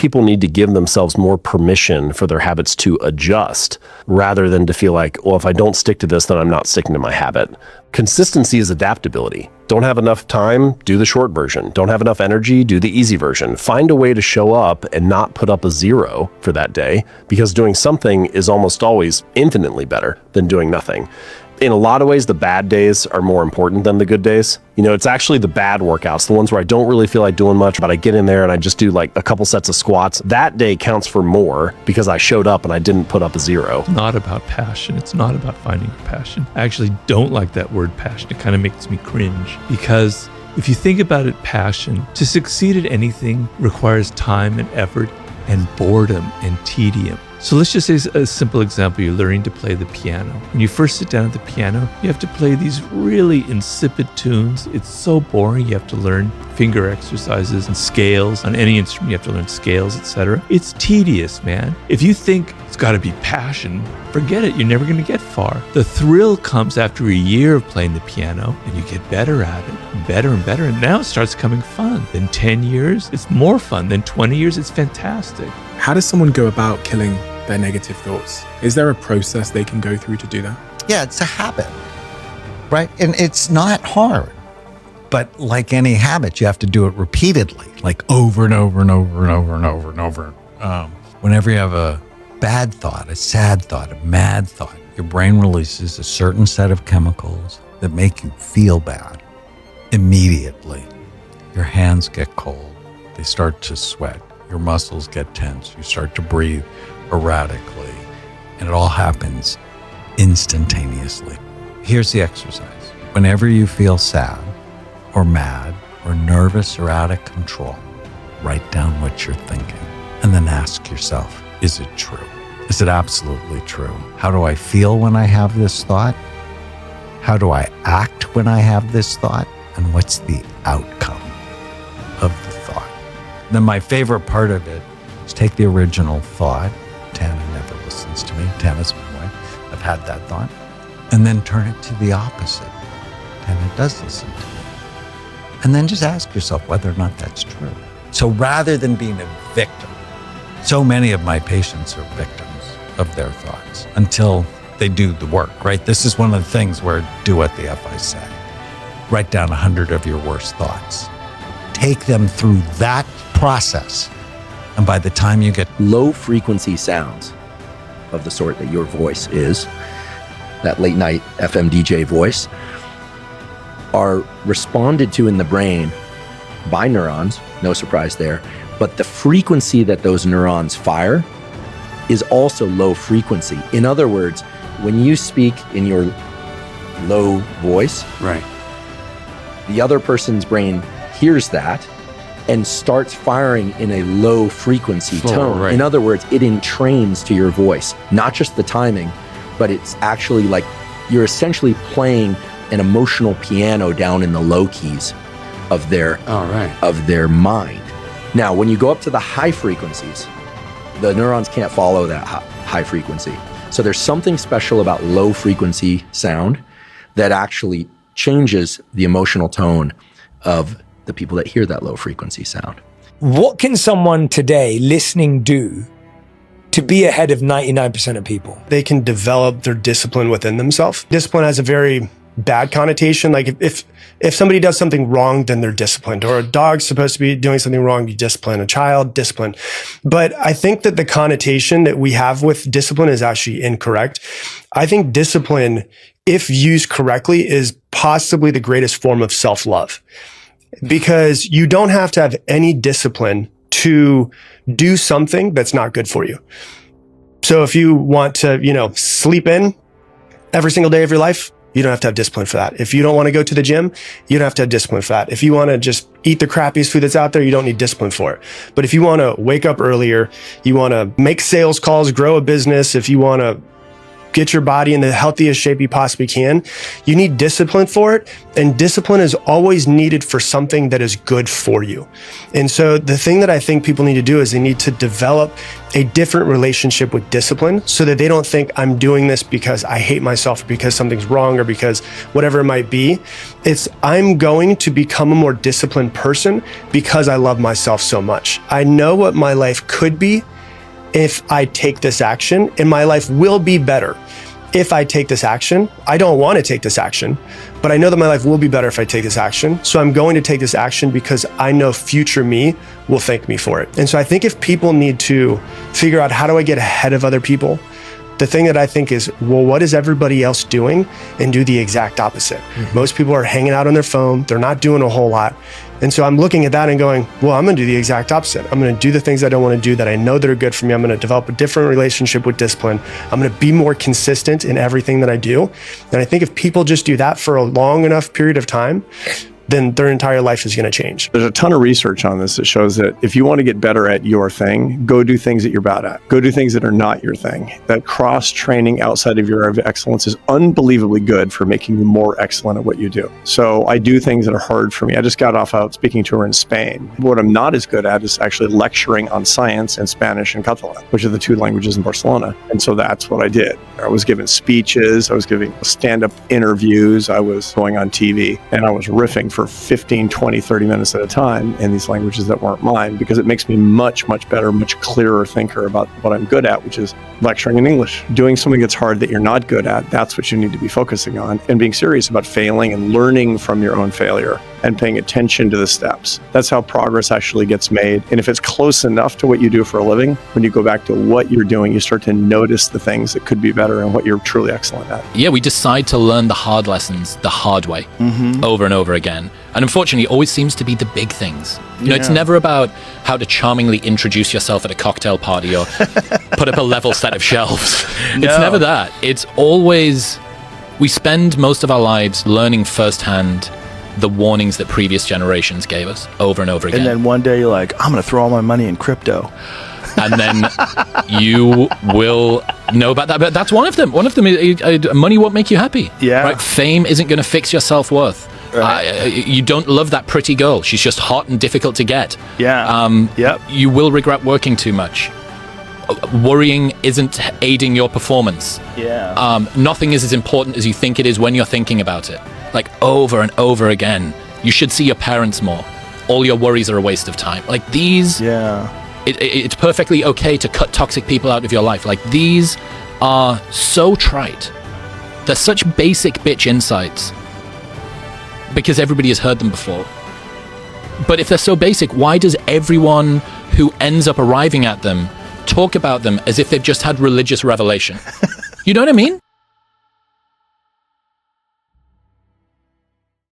people need to give themselves more permission for their habits to adjust rather than to feel like, well, if I don't stick to this, then I'm not sticking to my habit. Consistency is adaptability. Don't have enough time, do the short version. Don't have enough energy, do the easy version. Find a way to show up and not put up a 0 for that day, because doing something is almost always infinitely better than doing nothing. In a lot of ways, the bad days are more important than the good days. It's actually the bad workouts, the ones where I don't really feel like doing much, but I get in there and I just do like a couple sets of squats. That day counts for more because I showed up and I didn't put up a 0. It's not about passion. It's not about finding your passion. I actually don't like that word passion. It kind of makes me cringe, because if you think about it, passion, to succeed at anything requires time and effort and boredom and tedium. So let's just say a simple example, you're learning to play the piano. When you first sit down at the piano, you have to play these really insipid tunes. It's so boring. You have to learn finger exercises and scales. On any instrument, you have to learn scales, etc. It's tedious, man. If you think it's got to be passion, forget it. You're never going to get far. The thrill comes after a year of playing the piano, and you get better at it, better and better, and now it starts becoming fun. Then 10 years, it's more fun. Then 20 years, it's fantastic. How does someone go about killing their negative thoughts? Is there a process they can go through to do that? Yeah, it's a habit, right? And it's not hard. But like any habit, you have to do it repeatedly, like over and over and over and over and over and over. Whenever you have a bad thought, a sad thought, a mad thought, your brain releases a certain set of chemicals that make you feel bad immediately. Your hands get cold. They start to sweat. Your muscles get tense. You start to breathe erratically. And it all happens instantaneously. Here's the exercise. Whenever you feel sad or mad or nervous or out of control, write down what you're thinking and then ask yourself, is it true? Is it absolutely true? How do I feel when I have this thought? How do I act when I have this thought? And what's the outcome of the thought? Then my favorite part of it is take the original thought. Tana never listens to me. Tana's my wife. I've had that thought. And then turn it to the opposite. Tana does listen to me. And then just ask yourself whether or not that's true. So rather than being a victim, so many of my patients are victims of their thoughts until they do the work, right? This is one of the things where do what the F I say. Write down 100 of your worst thoughts. Take them through that process. And by the time you get low frequency sounds of the sort that your voice is, that late night FM DJ voice, are responded to in the brain by neurons, no surprise there, but the frequency that those neurons fire is also low frequency. In other words, when you speak in your low voice, right, the other person's brain hears that and starts firing in a low frequency tone. Right. In other words, it entrains to your voice, not just the timing, but it's actually like you're essentially playing an emotional piano down in the low keys of their mind. Now, when you go up to the high frequencies, the neurons can't follow that high frequency. So there's something special about low frequency sound that actually changes the emotional tone of the people that hear that low frequency sound. What can someone today listening do to be ahead of 99% of people? They can develop their discipline within themselves. Discipline has a very bad connotation. Like if somebody does something wrong, then they're disciplined. Or a dog's supposed to be doing something wrong, you discipline. A child, discipline. But I think that the connotation that we have with discipline is actually incorrect. I think discipline, if used correctly, is possibly the greatest form of self-love. Because you don't have to have any discipline to do something that's not good for you. So if you want to, sleep in every single day of your life, you don't have to have discipline for that. If you don't want to go to the gym, you don't have to have discipline for that. If you want to just eat the crappiest food that's out there, you don't need discipline for it. But if you want to wake up earlier, you want to make sales calls, grow a business, if you want to get your body in the healthiest shape you possibly can, you need discipline for it. And discipline is always needed for something that is good for you. And so the thing that I think people need to do is they need to develop a different relationship with discipline so that they don't think I'm doing this because I hate myself or because something's wrong or because whatever it might be. It's I'm going to become a more disciplined person because I love myself so much. I know what my life could be if I take this action, and my life will be better if I take this action. I don't want to take this action, but I know that my life will be better if I take this action. So I'm going to take this action because I know future me will thank me for it. And so I think if people need to figure out, how do I get ahead of other people? The thing that I think is, well, what is everybody else doing? And do the exact opposite. Most people are hanging out on their phone. They're not doing a whole lot. And so I'm looking at that and going, well, I'm going to do the exact opposite. I'm going to do the things I don't want to do that I know that are good for me. I'm going to develop a different relationship with discipline. I'm going to be more consistent in everything that I do. And I think if people just do that for a long enough period of time, then their entire life is going to change. There's a ton of research on this that shows that if you want to get better at your thing, go do things that you're bad at. Go do things that are not your thing. That cross-training outside of your area of excellence is unbelievably good for making you more excellent at what you do. So I do things that are hard for me. I just got off out speaking tour in Spain. What I'm not as good at is actually lecturing on science in Spanish and Catalan, which are the two languages in Barcelona. And so that's what I did. I was giving speeches, I was giving stand-up interviews, I was going on TV, and I was riffing for 15, 20, 30 minutes at a time in these languages that weren't mine, because it makes me much, much better, much clearer thinker about what I'm good at, which is lecturing in English. Doing something that's hard that you're not good at, that's what you need to be focusing on, and being serious about failing and learning from your own failure and paying attention to the steps. That's how progress actually gets made. And if it's close enough to what you do for a living, when you go back to what you're doing, you start to notice the things that could be better and what you're truly excellent at. Yeah, we decide to learn the hard lessons the hard way over and over again. And unfortunately, it always seems to be the big things. You know, it's never about how to charmingly introduce yourself at a cocktail party or put up a level set of shelves. It's never that. It's always, we spend most of our lives learning firsthand the warnings that previous generations gave us over and over again. And then one day you're like, I'm going to throw all my money in crypto. And then you will know about that. But that's one of them. One of them is money won't make you happy. Yeah. Right? Fame isn't going to fix your self-worth. Right. You don't love that pretty girl. She's just hot and difficult to get. Yeah. You will regret working too much. Worrying isn't aiding your performance. Yeah. Nothing is as important as you think it is when you're thinking about it. Like over and over again. You should see your parents more. All your worries are a waste of time. Like these. Yeah. It's perfectly okay to cut toxic people out of your life. Like these are so trite. They're such basic bitch insights because everybody has heard them before. But if they're so basic, why does everyone who ends up arriving at them talk about them as if they've just had religious revelation? You know what I mean?